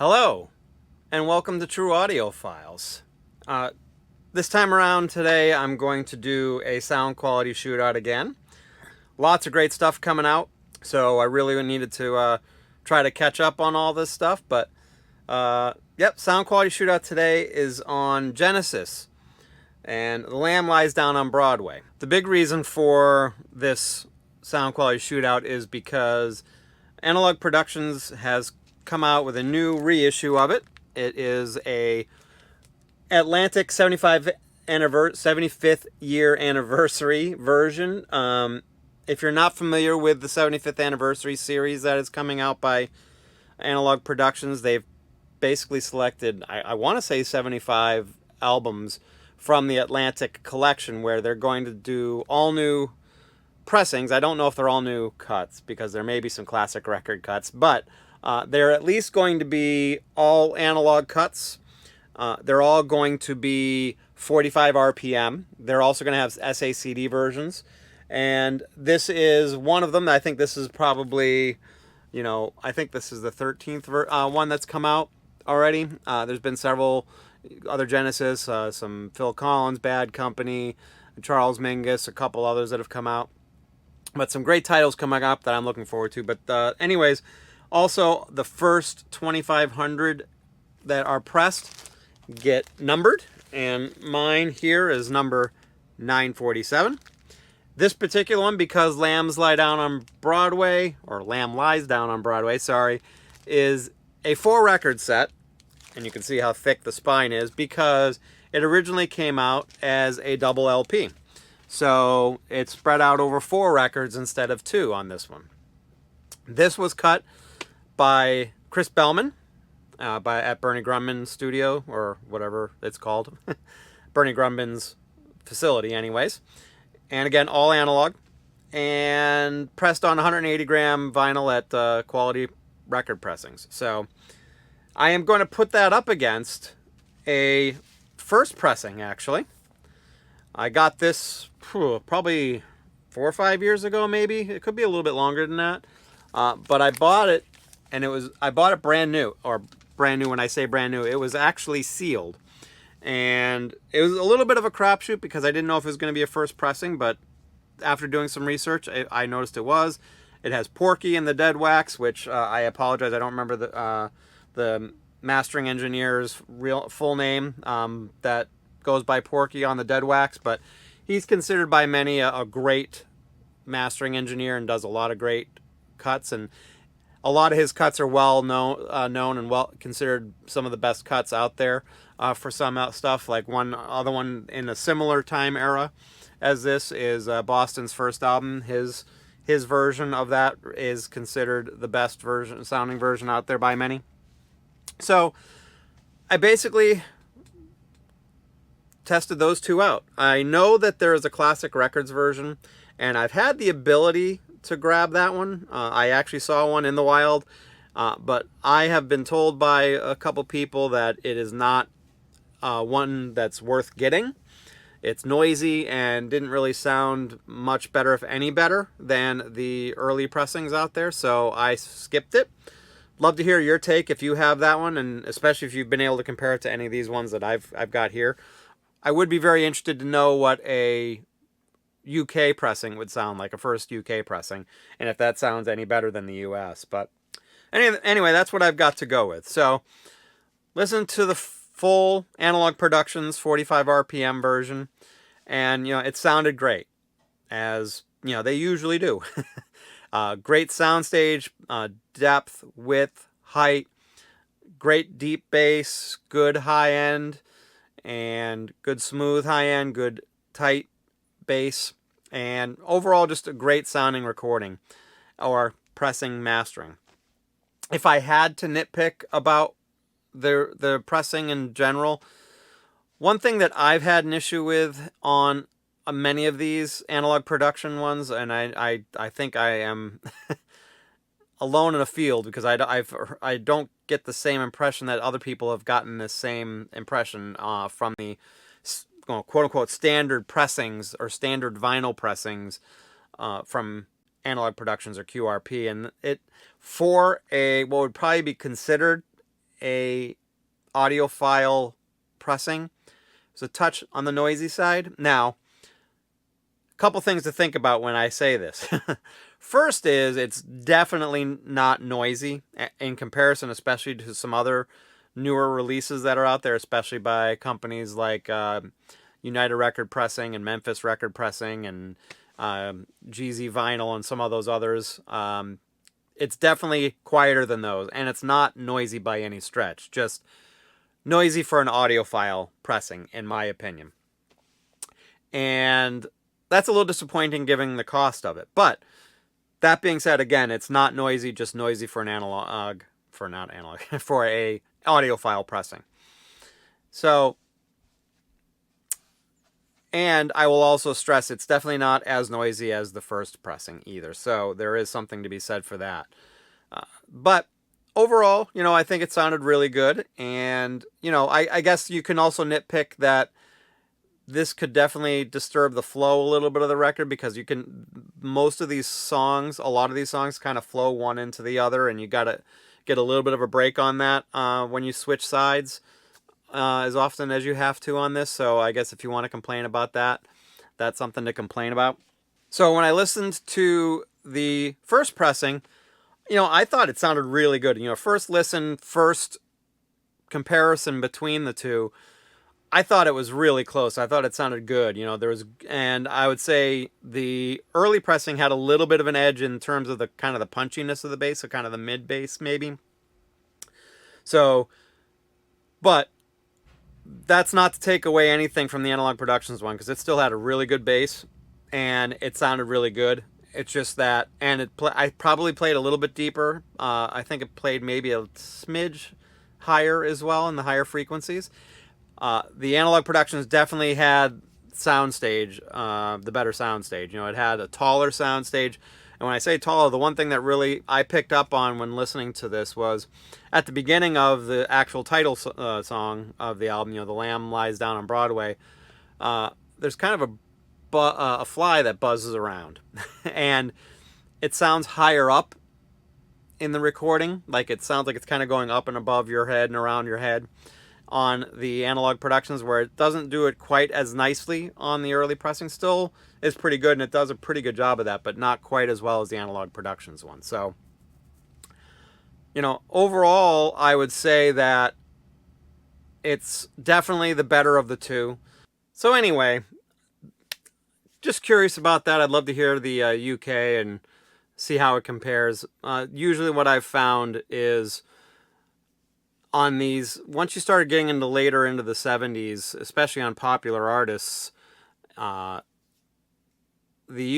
Hello, and welcome to True Audio Files. This time around today, I'm going to do a sound quality shootout again. Lots of great stuff coming out, so I really needed to try to catch up on all this stuff. But, yep, sound quality shootout today is on Genesis, and The Lamb Lies Down on Broadway. The big reason for this sound quality shootout is because Analogue Productions has come out with a new reissue of it. It is a Atlantic 75th year anniversary version. If you're not familiar with the 75th anniversary series that is coming out by Analogue Productions, they've basically selected, I want to say 75 albums from the Atlantic collection, where they're going to do all new pressings. I don't know if they're all new cuts, because there may be some classic record cuts, but they're at least going to be all analog cuts. They're all going to be 45 RPM. They're also going to have SACD versions. And this is one of them. I think this is probably, I think this is the 13th one that's come out already. There's been several other Genesis, some Phil Collins, Bad Company, Charles Mingus, a couple others that have come out. But some great titles coming up that I'm looking forward to. But anyways, also the first 2,500 that are pressed get numbered, and mine here is number 947. This particular one, because Lamb Lies Down on Broadway, sorry, is a 4-record set, and you can see how thick the spine is, because it originally came out as a double LP. So it's spread out over 4 records instead of 2 on this one. This was cut by Chris Bellman at Bernie Grundman's studio, or whatever it's called. Bernie Grundman's facility, anyways. And again, all analog. And pressed on 180 gram vinyl at Quality Record Pressings. So I am going to put that up against a first pressing, actually. I got this probably 4 or 5 years ago, maybe. It could be a little bit longer than that. But I bought it, and I bought it brand new. Or brand new, when I say brand new, it was actually sealed. And it was a little bit of a crapshoot, because I didn't know if it was going to be a first pressing, but after doing some research, I noticed it was. It has Porky in the dead wax, which I apologize, I don't remember the mastering engineer's full name that goes by Porky on the dead wax, but he's considered by many a great mastering engineer and does a lot of great cuts, and a lot of his cuts are well known and well considered some of the best cuts out there for some stuff. Like one other one in a similar time era as this is Boston's first album. His version of that is considered the best sounding version out there by many. So I basically tested those two out. I know that there is a classic records version, and I've had the ability to grab that one. I actually saw one in the wild, but I have been told by a couple people that it is not one that's worth getting. It's noisy and didn't really sound much better, if any better, than the early pressings out there, so I skipped it. Love to hear your take if you have that one, and especially if you've been able to compare it to any of these ones that I've got here. I would be very interested to know what a UK pressing would sound like, a first UK pressing, and if that sounds any better than the US. But anyway, that's what I've got to go with. So listen to the full Analogue Productions 45 RPM version, and it sounded great, as they usually do. Great soundstage, depth, width, height, great deep bass, good high end, and good smooth high end, good tight bass, and overall just a great sounding recording or pressing mastering. If I had to nitpick about the pressing in general, one thing that I've had an issue with on many of these Analogue Production ones, and I think I am alone in a field, because I don't get the same impression that other people have gotten the same impression from the quote-unquote standard pressings or standard vinyl pressings from Analogue Productions or QRP. And it, for what would probably be considered a audiophile pressing. It's a touch on the noisy side. Now, a couple things to think about when I say this. First is it's definitely not noisy in comparison, especially to some other newer releases that are out there, especially by companies like United Record Pressing and Memphis Record Pressing and GZ Vinyl and some of those others. It's definitely quieter than those, and it's not noisy by any stretch. Just noisy for an audiophile pressing, in my opinion. And that's a little disappointing given the cost of it. But that being said, again, it's not noisy, just noisy for an analog, for a audiophile pressing. So, and I will also stress it's definitely not as noisy as the first pressing either. So there is something to be said for that. But overall, I think it sounded really good. And, I guess you can also nitpick that this could definitely disturb the flow a little bit of the record, because most of these songs, a lot of these songs kind of flow one into the other, and you got to get a little bit of a break on that when you switch sides as often as you have to on this. So I guess if you want to complain about that, that's something to complain about. So when I listened to the first pressing, I thought it sounded really good. First listen, first comparison between the two, I thought it was really close. I thought it sounded good. And I would say the early pressing had a little bit of an edge in terms of the kind of the punchiness of the bass, so kind of the mid bass maybe. So, but that's not to take away anything from the Analogue Productions one, because it still had a really good bass and it sounded really good. It's just that, and I probably played a little bit deeper. I think it played maybe a smidge higher as well in the higher frequencies. The Analogue Productions definitely had soundstage, the better soundstage. It had a taller soundstage. And when I say taller, the one thing that really I picked up on when listening to this was at the beginning of the actual title song of the album, The Lamb Lies Down on Broadway, there's kind of a fly that buzzes around. And it sounds higher up in the recording. Like it sounds like it's kind of going up and above your head and around your head on the Analogue Productions, where it doesn't do it quite as nicely on the early pressing. Still is pretty good, and it does a pretty good job of that, but not quite as well as the Analogue Productions one. So, overall, I would say that it's definitely the better of the two. So anyway, just curious about that. I'd love to hear the UK and see how it compares. Usually what I've found is on these, once you started getting later into the 70s, especially on popular artists, the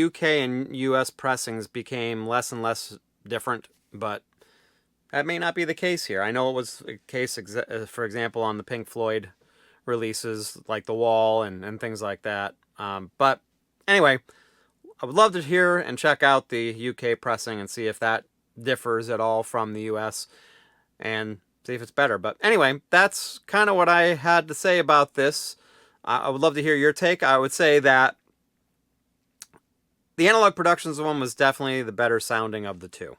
UK and US pressings became less and less different, but that may not be the case here. I know it was the case, for example, on the Pink Floyd releases, like The Wall and things like that. But anyway, I would love to hear and check out the UK pressing and see if that differs at all from the US, and see if it's better. But anyway, that's kind of what I had to say about this. I would love to hear your take. I would say that the Analogue Productions one was definitely the better sounding of the two.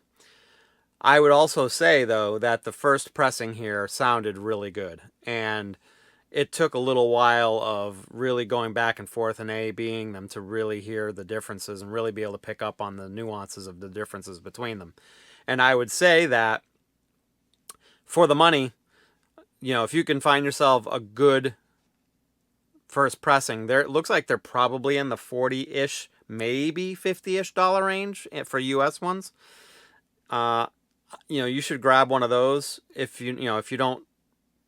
I would also say, though, that the first pressing here sounded really good. And it took a little while of really going back and forth and A-Bing them to really hear the differences and really be able to pick up on the nuances of the differences between them. And I would say that for the money, if you can find yourself a good first pressing, it looks like they're probably in the 40-ish, maybe $50-ish range for US ones. You should grab one of those if you don't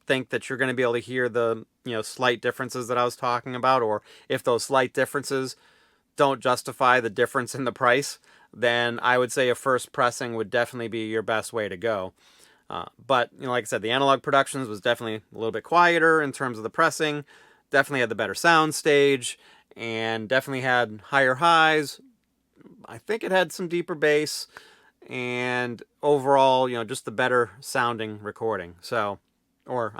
think that you're going to be able to hear the slight differences that I was talking about, or if those slight differences don't justify the difference in the price, then I would say a first pressing would definitely be your best way to go. But like I said, the Analogue Productions was definitely a little bit quieter in terms of the pressing, definitely had the better sound stage, and definitely had higher highs. I think it had some deeper bass, and overall, just the better sounding recording. So, or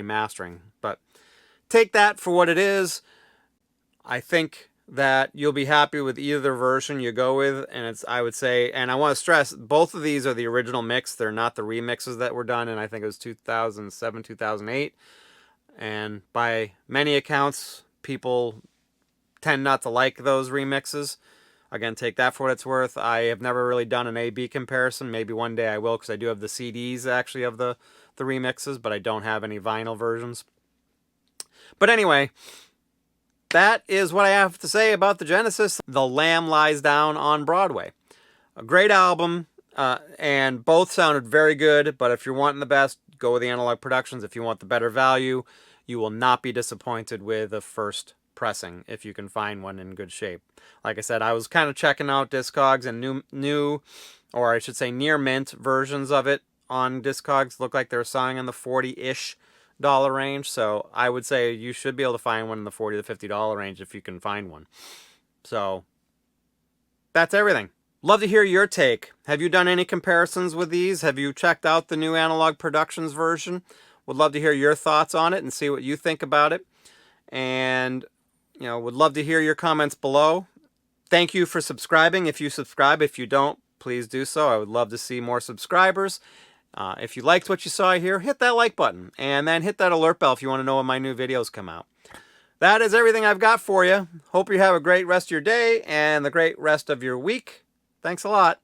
mastering. But take that for what it is. I think that you'll be happy with either version you go with. And it's, I would say, and I want to stress, both of these are the original mix. They're not the remixes that were done in, I think it was 2007, 2008. And by many accounts, people tend not to like those remixes. Again, take that for what it's worth. I have never really done an A-B comparison. Maybe one day I will, because I do have the CDs actually of the remixes, but I don't have any vinyl versions. But anyway, that is what I have to say about the Genesis, The Lamb Lies Down on Broadway. A great album, and both sounded very good, but if you're wanting the best, go with the Analogue Productions. If you want the better value, you will not be disappointed with the first pressing, if you can find one in good shape. Like I said, I was kind of checking out Discogs, and new, or I should say near mint versions of it on Discogs look like they're selling in the $40-ish range. So I would say you should be able to find one in the $40 to $50 range if you can find one. So that's everything. Love to hear your take. Have you done any comparisons with these? Have you checked out the new Analogue Productions version? Would love to hear your thoughts on it and see what you think about it. And, you know, would love to hear your comments below. Thank you for subscribing. If you subscribe, if you don't, please do so. I would love to see more subscribers. If you liked what you saw here, hit that like button. And then hit that alert bell if you want to know when my new videos come out. That is everything I've got for you. Hope you have a great rest of your day and the great rest of your week. Thanks a lot.